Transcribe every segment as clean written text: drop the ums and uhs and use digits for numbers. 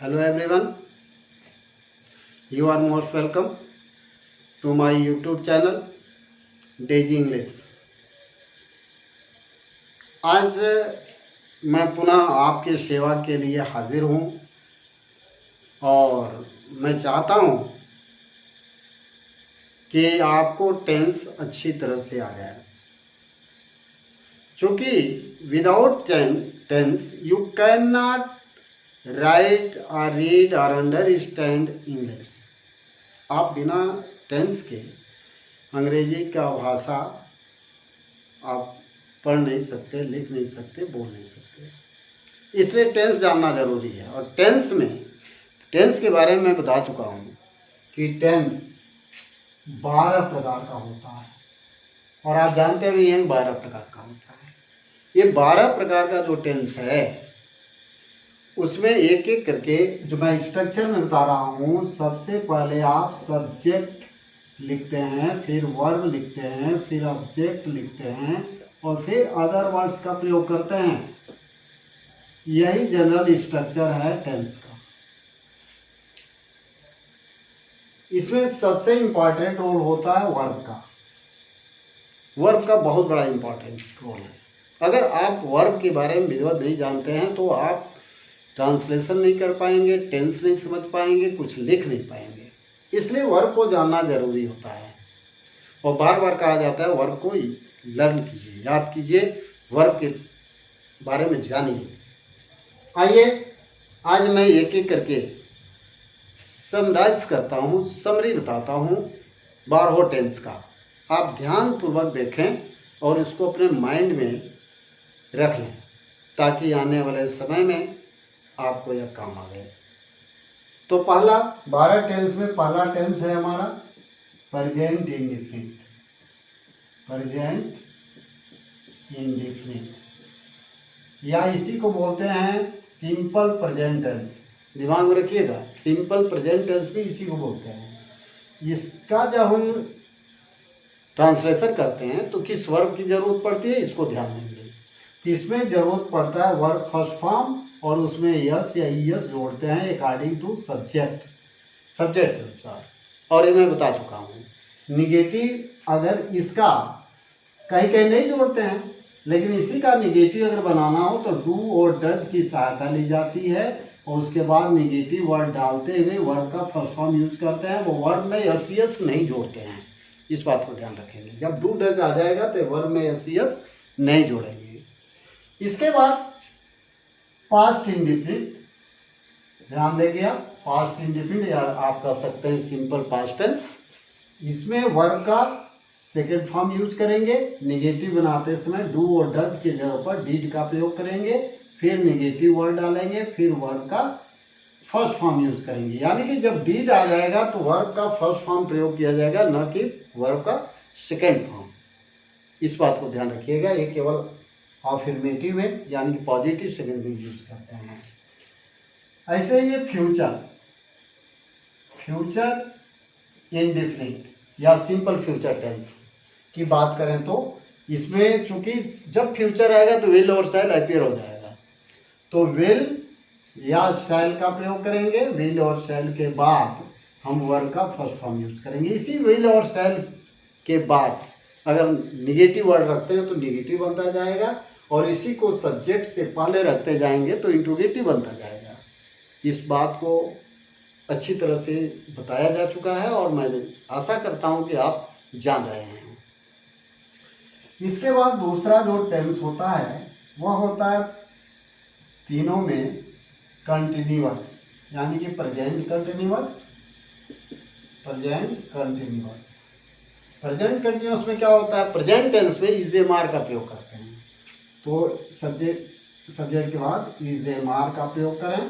Hello everyone, you are most welcome to my YouTube channel Daisy English. आज मैं पुनः आपकी सेवा के लिए हाजिर हूँ और मैं चाहता हूँ कि आपको टेंस अच्छी तरह से आ जाए, क्योंकि without tense you can not write और रीड और अंडरस्टैंड इंग्लिश। आप बिना टेंस के अंग्रेजी का भाषा आप पढ़ नहीं सकते, लिख नहीं सकते, बोल नहीं सकते। इसलिए टेंस जानना जरूरी है। और टेंस के बारे में मैं बता चुका हूँ कि टेंस 12 प्रकार का होता है और आप जानते भी हैं 12 प्रकार का होता है। ये 12 प्रकार का जो टेंस है उसमें एक एक करके जो मैं स्ट्रक्चर में बता रहा हूँ, सबसे पहले आप सब्जेक्ट लिखते हैं, फिर वर्ब लिखते हैं, फिर ऑब्जेक्ट लिखते हैं और फिर अदर वर्ड्स का प्रयोग करते हैं। यही जनरल स्ट्रक्चर है टेंस का। इसमें सबसे इंपॉर्टेंट रोल होता है वर्ब का। वर्ब का बहुत बड़ा इंपॉर्टेंट रोल है। अगर आप वर्ब के बारे में विधिवत नहीं जानते हैं तो आप ट्रांसलेशन नहीं कर पाएंगे, टेंस नहीं समझ पाएंगे, कुछ लिख नहीं पाएंगे। इसलिए वर्ब को जानना जरूरी होता है और बार बार कहा जाता है वर्ब को लर्न कीजिए, याद कीजिए, वर्ब के बारे में जानिए। आइए आज मैं एक एक करके समराइज करता हूँ, समरी बताता हूँ 12 टेंस का। आप ध्यान पूर्वक देखें और इसको अपने माइंड में रख लें ताकि आने वाले समय में आपको यह काम आ गए। तो पहला 12 टेंस में पहला टेंस है हमारा प्रेजेंट इंडेफिनिट। प्रेजेंट इंडेफिनिट या इसी को बोलते हैं सिंपल प्रेजेंट टेंस। दिमाग में रखिएगा, सिंपल प्रेजेंट टेंस भी इसी को बोलते हैं। इसका जब हम ट्रांसलेशन करते हैं तो किस वर्ब की जरूरत पड़ती है, इसको ध्यान देंगे। इसमें जरूरत पड़ता है वर्ब फर्स्ट फॉर्म और उसमें यस या ईएस जोड़ते हैं अकॉर्डिंग टू सब्जेक्ट के अनुसार। और ये मैं बता चुका हूँ। निगेटिव अगर इसका कहीं कहीं नहीं जोड़ते हैं, लेकिन इसी का निगेटिव अगर बनाना हो तो डू और डज की सहायता ली जाती है और उसके बाद निगेटिव वर्ड डालते हुए वर्ब का फर्स्ट फॉर्म यूज करते हैं। वो वर्ब में यस ईएस नहीं जोड़ते हैं, इस बात को ध्यान रखेंगे। जब डू डज आ जाएगा तो वर्ब में यस ईएस नहीं जोड़ेंगे। इसके बाद पास्ट इंडेफिनिट, ध्यान देंगे आप, पास्ट इंडेफिनिट या आप कह सकते हैं सिंपल पास्ट टेंस। इसमें वर्ब का सेकेंड फॉर्म यूज करेंगे। निगेटिव बनाते समय डू और डज के जगह पर डिड का प्रयोग करेंगे, फिर निगेटिव वर्ड डालेंगे, फिर वर्ब का फर्स्ट फॉर्म यूज करेंगे। यानी कि जब डिड आ जाएगा तो वर्ब का फर्स्ट फॉर्म प्रयोग किया जाएगा, न कि वर्ब का सेकेंड फॉर्म। इस बात को ध्यान रखिएगा। ये केवल अफर्मेटिव में यानी कि पॉजिटिव सेकंड में यूज करते हैं। ऐसे ये फ्यूचर इंडेफिनिट या सिंपल फ्यूचर टेंस की बात करें तो इसमें चूंकि जब फ्यूचर आएगा तो विल और शैल अपीयर हो जाएगा, तो विल या शैल का प्रयोग करेंगे। विल और शैल के बाद हम वर्ब का फर्स्ट फॉर्म यूज करेंगे। इसी विल और शैल के बाद अगर निगेटिव वर्ड रखते हैं तो निगेटिव बनता जाएगा और इसी को सब्जेक्ट से पहले रखते जाएंगे तो इंट्रोगेटिव बनता जाएगा। इस बात को अच्छी तरह से बताया जा चुका है और मैं आशा करता हूं कि आप जान रहे हैं। इसके बाद दूसरा जो टेंस होता है वह होता है तीनों में कंटिन्यूअस, यानी कि प्रेजेंट कंटिन्यूअस। प्रेजेंट कंटिन्यूअस में क्या होता है, प्रेजेंट टेंस में इज ए मार का प्रयोग करते हैं। तो सब्जेक्ट के बाद इज ए मार का प्रयोग करें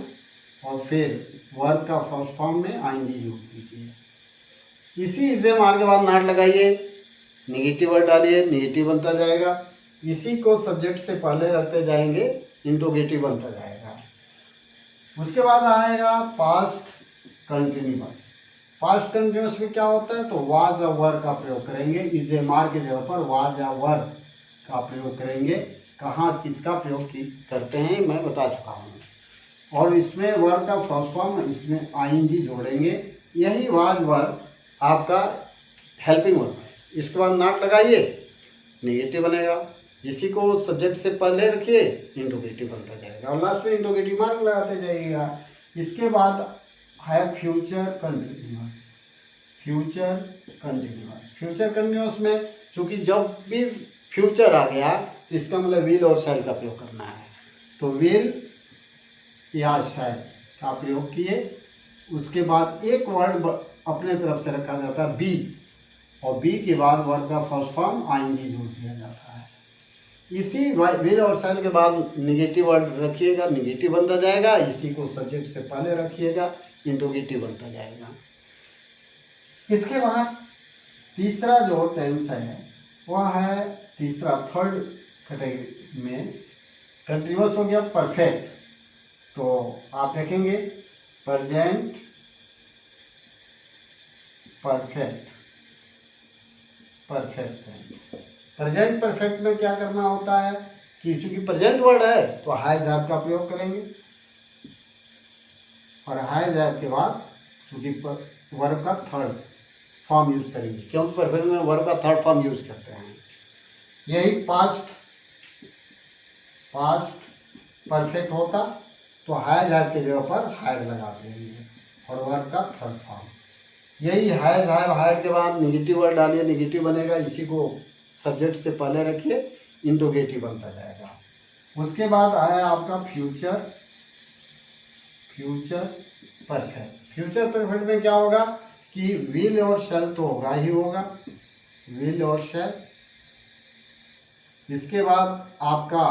और फिर वर्ब का फर्स्ट फॉर्म में आईएनजी यूज कीजिए। इसी इज ए मार के बाद नॉट लगाइए, निगेटिव वर्ड डालिए, निगेटिव बनता जाएगा। इसी को सब्जेक्ट से पहले रखते जाएंगे, इंट्रोगेटिव बनता जाएगा। उसके बाद आएगा पास्ट कंटिन्यूअस। पास्ट कंटिन्यूअस में क्या होता है, तो वाज या वर का प्रयोग करेंगे। इज ए मार के जगह पर वाज या वर का प्रयोग करेंगे। कहाँ किसका प्रयोग करते हैं मैं बता चुका हूँ। और इसमें वर्ब का फर्स्ट फॉर्म इसमें आईएनजी जोड़ेंगे, यही वाज वर्ब आपका हेल्पिंग वर्ब है। इसके बाद नॉट लगाइए, नेगेटिव बनेगा। इसी को सब्जेक्ट से पहले रखिए, इंट्रोगेटिव बनता जाएगा और लास्ट में इंट्रोगेटिव मार्क लगाते जाइएगा। इसके बाद है future continuous. Future continuous, future continuous में चूंकि जब भी फ्यूचर आ गया तो इसका मतलब विल और शैल का प्रयोग करना है, तो विल या शैल का प्रयोग किए। उसके बाद एक वर्ड अपने तरफ से रखा जाता है बी, और बी के बाद वर्ब का फर्स्ट फॉर्म आईएनजी जोड़ दिया जाता है। इसी विल और शैल के बाद निगेटिव वर्ड रखिएगा, निगेटिव बनता जाएगा। इसी को सब्जेक्ट से पहले रखिएगा, इंट्रोगेटिव बनता जाएगा। इसके बाद तीसरा जो टेंस है वह है तीसरा थर्ड कैटेगरी में कंटिन्यूअस हो गया परफेक्ट। तो आप देखेंगे present perfect, perfect tense. Present perfect में क्या करना होता है कि चूंकि प्रेजेंट वर्ड है तो हैज हैव का प्रयोग करेंगे, और हैज हैव के बाद चूंकि वर्ब का थर्ड फॉर्म यूज करेंगे, क्योंकि परफेक्ट में वर्ब का थर्ड फॉर्म यूज करते हैं। यही पास्ट परफेक्ट होता तो हैज हैव के जगह पर हैड लगा देंगे और वर्ब का थर्ड फॉर्म। यही हैज हैव हैड के बाद नेगेटिव वर्ड डालिए, नेगेटिव बनेगा। इसी को सब्जेक्ट से पहले रखिए, इंट्रोगेटिव बनता जाएगा। उसके बाद आया आपका फ्यूचर परफेक्ट। फ्यूचर परफेक्ट में क्या होगा कि विल और शैल तो होगा ही होगा, विल और शैल। इसके बाद आपका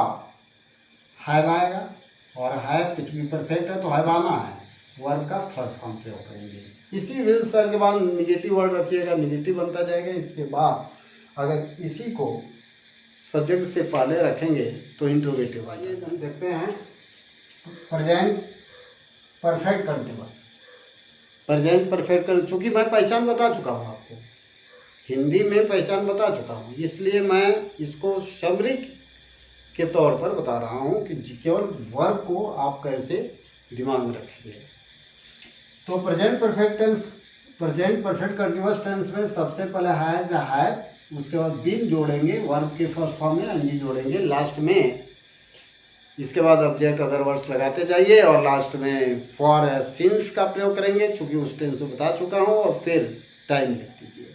हैव आएगा, और हैव चूंकि परफेक्ट है तो हैव आना है, वर्ब का थर्ड फॉर्म प्रयोग करेंगे। इसी विल शैल के बाद निगेटिव वर्ड रखिएगा, निगेटिव बनता जाएगा। इसके बाद अगर इसी को सब्जेक्ट से पहले रखेंगे तो इंट्रोगेटिव आइए हम देखते हैं present perfect continuous. Present perfect कर, चूंकि मैं पहचान बता चुका हूँ आपको, हिंदी में पहचान बता चुका हूँ, इसलिए मैं इसको समरिक के तौर पर बता रहा हूँ कि केवल वर्ब को आप कैसे दिमाग में रखेंगे। तो present perfect tense, present perfect continuous tense में सबसे पहले हैज हैव, उसके बाद बीन जोड़ेंगे, वर्ब के फर्स्ट फॉर्म में एनजी जोड़ेंगे, लास्ट में इसके बाद ऑब्जेक्ट अदर वर्ड्स लगाते जाइए, और लास्ट में फॉर सिंस का प्रयोग करेंगे, चूंकि उस टेंस में बता चुका हूँ, और फिर टाइम लिख दीजिए।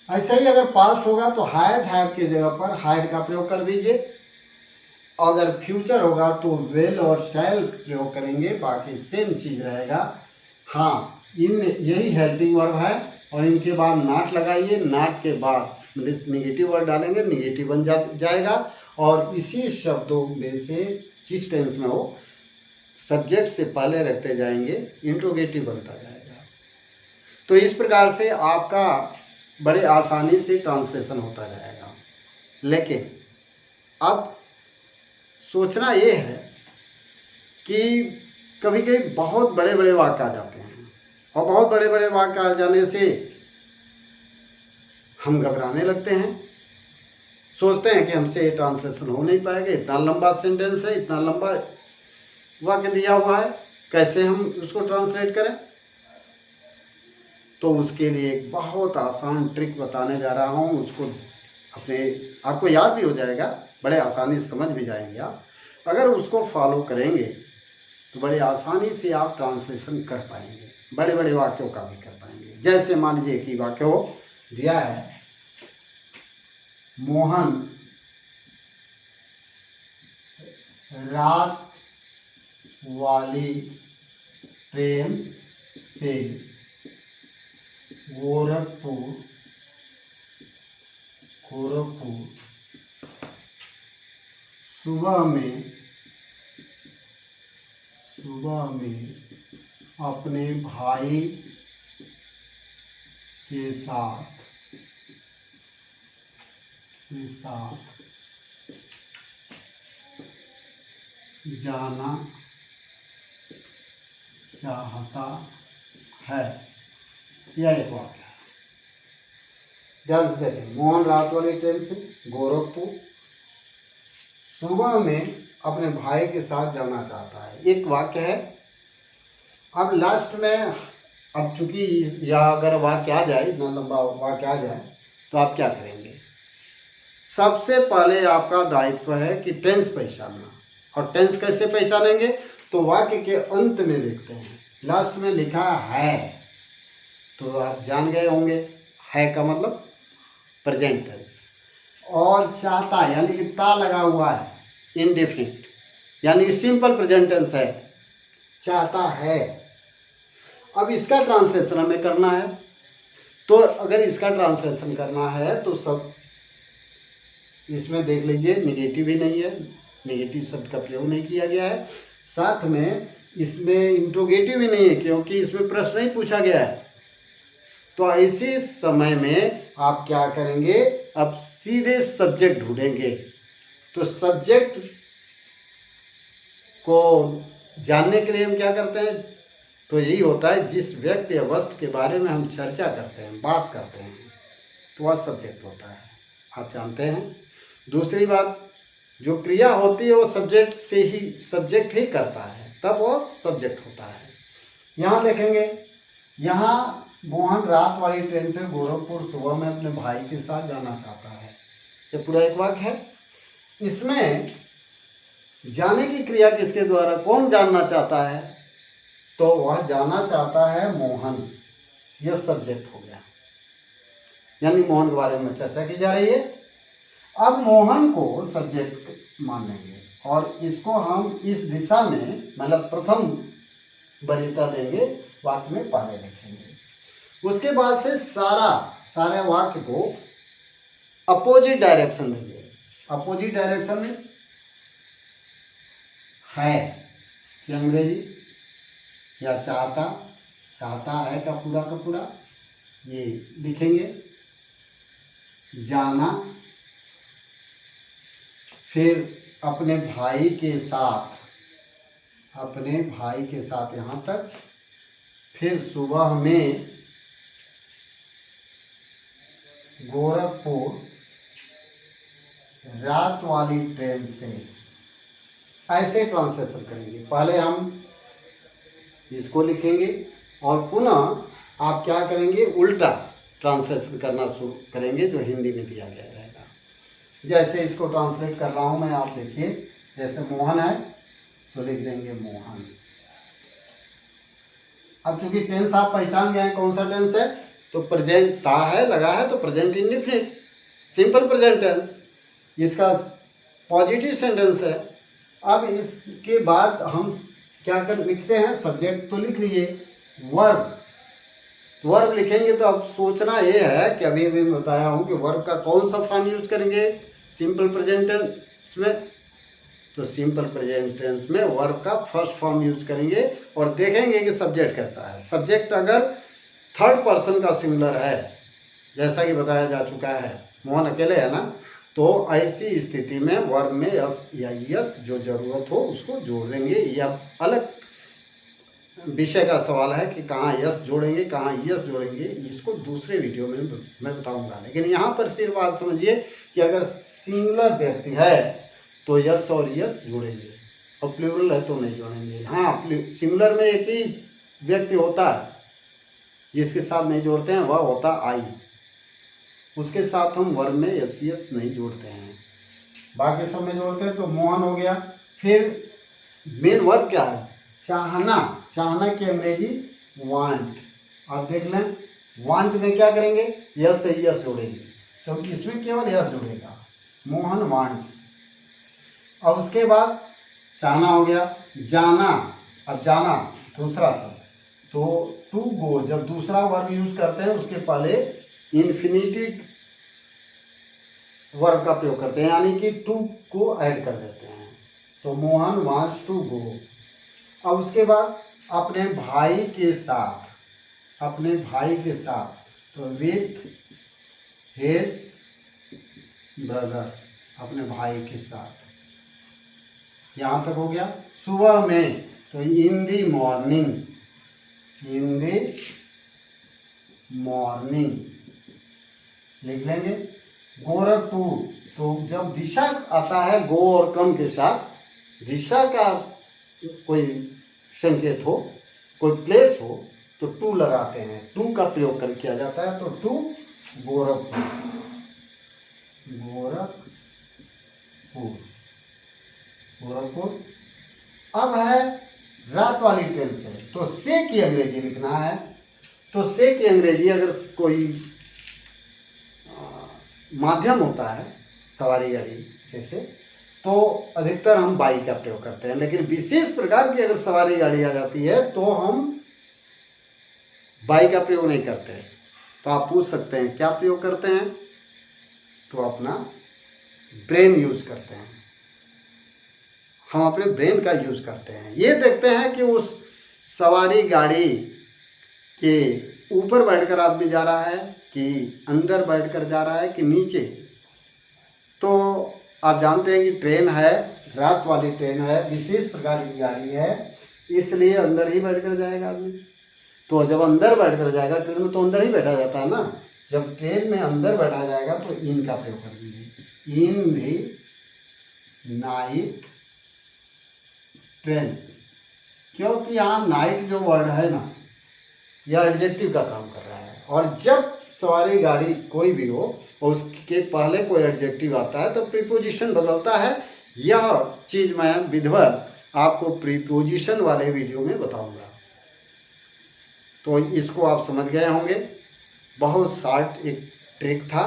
ऐसे ही अगर पास्ट होगा तो हैज हैव की जगह पर हैड का प्रयोग कर दीजिए। अगर फ्यूचर होगा तो विल और शैल प्रयोग करेंगे, बाकी सेम चीज रहेगा। हाँ, इन यही हेल्पिंग वर्ब है, और इनके बाद नॉट लगाइए, नॉट के बाद निगेटिव वर्ड डालेंगे, निगेटिव बन जाएगा। और इसी शब्दों में से जिस टेंस में हो सब्जेक्ट से पहले रखते जाएंगे, इंट्रोगेटिव बनता जाएगा। तो इस प्रकार से आपका बड़े आसानी से ट्रांसलेशन होता जाएगा। लेकिन अब सोचना ये है कि कभी कभी बहुत बड़े बड़े वाक्य आ जाते हैं, और बहुत बड़े बड़े वाक्य आ जाने से हम घबराने लगते हैं, सोचते हैं कि हमसे ये ट्रांसलेशन हो नहीं पाएगा, इतना लंबा सेंटेंस है, इतना लंबा वाक्य दिया हुआ है, कैसे हम उसको ट्रांसलेट करें। तो उसके लिए एक बहुत आसान ट्रिक बताने जा रहा हूँ, उसको आपको याद भी हो जाएगा, बड़े आसानी से समझ भी जाएंगे आप। अगर उसको फॉलो करेंगे तो बड़े आसानी से आप ट्रांसलेशन कर पाएंगे, बड़े बड़े वाक्यों का भी कर पाएंगे। जैसे मान लीजिए कि वाक्य दिया है, मोहन रात वाली ट्रेन से गोरखपुर सुबह में अपने भाई के साथ जाना चाहता है। यह एक वाक्य है। ध्यान से देखें, मोहन रात वाली ट्रेन से गोरखपुर सुबह में अपने भाई के साथ जाना चाहता है, एक वाक्य है। अब लास्ट में, अब चूंकि या अगर वाक्य आ जाए, इतना लंबा वाक्य आ जाए, तो आप क्या करेंगे? सबसे पहले आपका दायित्व है कि टेंस पहचानना। और टेंस कैसे पहचानेंगे? तो वाक्य के अंत में देखते हैं, लास्ट में लिखा है, तो आप जान गए होंगे है का मतलब प्रेजेंट टेंस। और चाहता यानी कि ता लगा हुआ है, इंडेफिनिट यानी कि सिंपल प्रेजेंट टेंस है, चाहता है। अब इसका ट्रांसलेशन हमें करना है, तो अगर इसका ट्रांसलेशन करना है तो सब इसमें देख लीजिए, निगेटिव ही नहीं है, निगेटिव शब्द का प्रयोग नहीं किया गया है, साथ में इसमें इंट्रोगेटिव भी नहीं है क्योंकि इसमें प्रश्न ही पूछा गया है। तो ऐसे समय में आप क्या करेंगे? अब सीधे सब्जेक्ट ढूंढेंगे। तो सब्जेक्ट को जानने के लिए हम क्या करते हैं? तो यही होता है, जिस व्यक्ति या वस्तु के बारे में हम चर्चा करते हैं, बात करते हैं, तो वह सब्जेक्ट होता है, आप जानते हैं। दूसरी बात, जो क्रिया होती है वो सब्जेक्ट ही करता है, तब वो सब्जेक्ट होता है। यहाँ देखेंगे, यहाँ मोहन रात वाली ट्रेन से गोरखपुर सुबह में अपने भाई के साथ जाना चाहता है, ये पूरा एक वाक्य है। इसमें जाने की क्रिया किसके द्वारा, कौन जानना चाहता है? तो वह जाना चाहता है मोहन, यह सब्जेक्ट हो गया, यानी मोहन के बारे में चर्चा की जा रही है। अब मोहन को सब्जेक्ट मानेंगे और इसको हम इस दिशा में, मतलब प्रथम वरीयता देंगे, वाक्य में पहले लिखेंगे। उसके बाद से सारे वाक्य को अपोजिट डायरेक्शन देंगे। अपोजिट डायरेक्शन में है कि अंग्रेजी, या चाहता है का पूरा ये लिखेंगे। जाना, फिर अपने भाई के साथ यहाँ तक, फिर सुबह में गोरखपुर रात वाली ट्रेन से, ऐसे ट्रांसलेशन करेंगे। पहले हम इसको लिखेंगे और पुनः आप क्या करेंगे? उल्टा ट्रांसलेशन करना शुरू करेंगे जो हिंदी में दिया गया रहेगा। जैसे इसको ट्रांसलेट कर रहा हूं मैं, आप देखिए, जैसे मोहन है तो लिख देंगे मोहन। अब चूंकि टेंस आप पहचान गए हैं कौन सा टेंस है, तो प्रेजेंट था है लगा है तो present indefinite simple present tense, इसका पॉजिटिव सेंटेंस है। अब इसके बाद हम क्या कर लिखते हैं? सब्जेक्ट तो लिख लीजिए, वर्ब लिखेंगे। तो अब सोचना ये है कि अभी मैं बताया हूँ कि वर्ब का कौन सा फॉर्म यूज करेंगे सिंपल प्रेजेंट टेंस में। तो सिंपल प्रेजेंट टेंस में वर्ब का फर्स्ट फॉर्म यूज करेंगे और देखेंगे कि सब्जेक्ट कैसा है। सब्जेक्ट अगर थर्ड पर्सन का सिंगुलर है, जैसा कि बताया जा चुका है, मोहन अकेले है ना, तो ऐसी स्थिति में वर्ब में यस या यस जो जरूरत हो उसको जोड़ देंगे। या अलग विषय का सवाल है कि कहाँ यस जोड़ेंगे, कहाँ यस जोड़ेंगे, इसको दूसरे वीडियो में मैं बताऊंगा। लेकिन यहाँ पर सिर्फ आप समझिए कि अगर सिंगुलर व्यक्ति है तो यस और यस जोड़ेंगे, और प्लूरल है तो नहीं जोड़ेंगे। हाँ, सिंगुलर में एक ही व्यक्ति होता है जिसके साथ नहीं जोड़ते हैं, वह होता आई, उसके साथ हम वर्ब में यस यस नहीं जोड़ते हैं, बाकी सब में जोड़ते हैं। तो मोहन हो गया। फिर मेन वर्ब क्या है? चाहना की अंग्रेजी वांट। आप देख लें, वांट में क्या करेंगे? यस से यस जोड़ेंगे, क्योंकि इसमें केवल यस जुड़ेगा, मोहन वांट्स। अब उसके बाद चाहना हो गया, जाना। अब जाना दूसरा शब्द, तो टू गो, जब दूसरा वर्ब यूज करते हैं उसके पहले इन्फिनिटिव वर्ब का प्रयोग करते हैं, यानी कि टू को ऐड कर देते हैं। तो मोहन वांट्स टू गो। अब उसके बाद अपने भाई के साथ, तो विथ हिज ब्रदर, अपने भाई के साथ, यहाँ तक हो गया। सुबह में, तो इन दी मॉर्निंग लिख लेंगे। गोरखपुर, तो जब दिशा आता है गो और कम के साथ दिशा का कोई संकेत हो, कोई प्लेस हो, तो टू लगाते हैं, टू का प्रयोग कर किया जाता है। तो टू गोरखपुर, गोरखपुर, गोरखपुर। अब है रात वाली ट्रेन से, तो से की अंग्रेजी लिखना है। तो से की अंग्रेजी अगर कोई माध्यम होता है सवारी गाड़ी जैसे, तो अधिकतर हम बाई का प्रयोग करते हैं, लेकिन विशेष प्रकार की अगर सवारी गाड़ी आ जाती है तो हम बाई का प्रयोग नहीं करते। तो आप पूछ सकते हैं क्या प्रयोग करते हैं, तो अपना ब्रेन यूज करते हैं, हम अपने ब्रेन का यूज करते हैं। ये देखते हैं कि उस सवारी गाड़ी के ऊपर बैठकर आदमी जा रहा है कि अंदर बैठकर जा रहा है कि नीचे। तो आप जानते हैं कि ट्रेन है, रात वाली ट्रेन है, विशेष प्रकार की गाड़ी है, इसलिए अंदर ही बैठकर जाएगा आदमी। तो जब अंदर बैठकर जाएगा, ट्रेन में तो अंदर ही बैठा जाता है ना, जब ट्रेन में अंदर बैठा जाएगा तो इन का प्रयोग कर दीजिए, इन दी नाइट ट्रेन। क्योंकि यहाँ नाइट जो वर्ड है ना, यह एडजेक्टिव का काम कर रहा है, और जब सवारी गाड़ी कोई भी हो और उसके पहले कोई एडजेक्टिव आता है तो प्रीपोजिशन बदलता है। यह चीज मैं विधिवत आपको प्रीपोजिशन वाले वीडियो में बताऊंगा। तो इसको आप समझ गए होंगे। बहुत शार्ट एक ट्रिक था,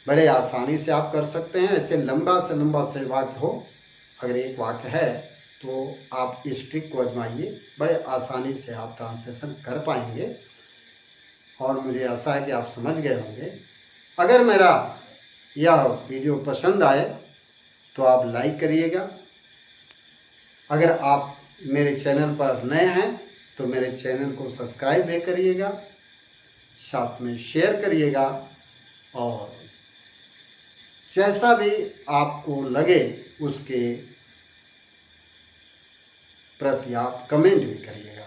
बड़े आसानी से आप कर सकते हैं। ऐसे लंबा से लंबा से वाक्य हो, अगर एक वाक्य है तो आप इस ट्रिक को आजमाइए, बड़े आसानी से आप ट्रांसलेशन कर पाएंगे, और मुझे आशा है कि आप समझ गए होंगे। अगर मेरा यह वीडियो पसंद आए तो आप लाइक करिएगा। अगर आप मेरे चैनल पर नए हैं तो मेरे चैनल को सब्सक्राइब भी करिएगा, साथ में शेयर करिएगा, और जैसा भी आपको लगे उसके प्रति आप कमेंट भी करिएगा।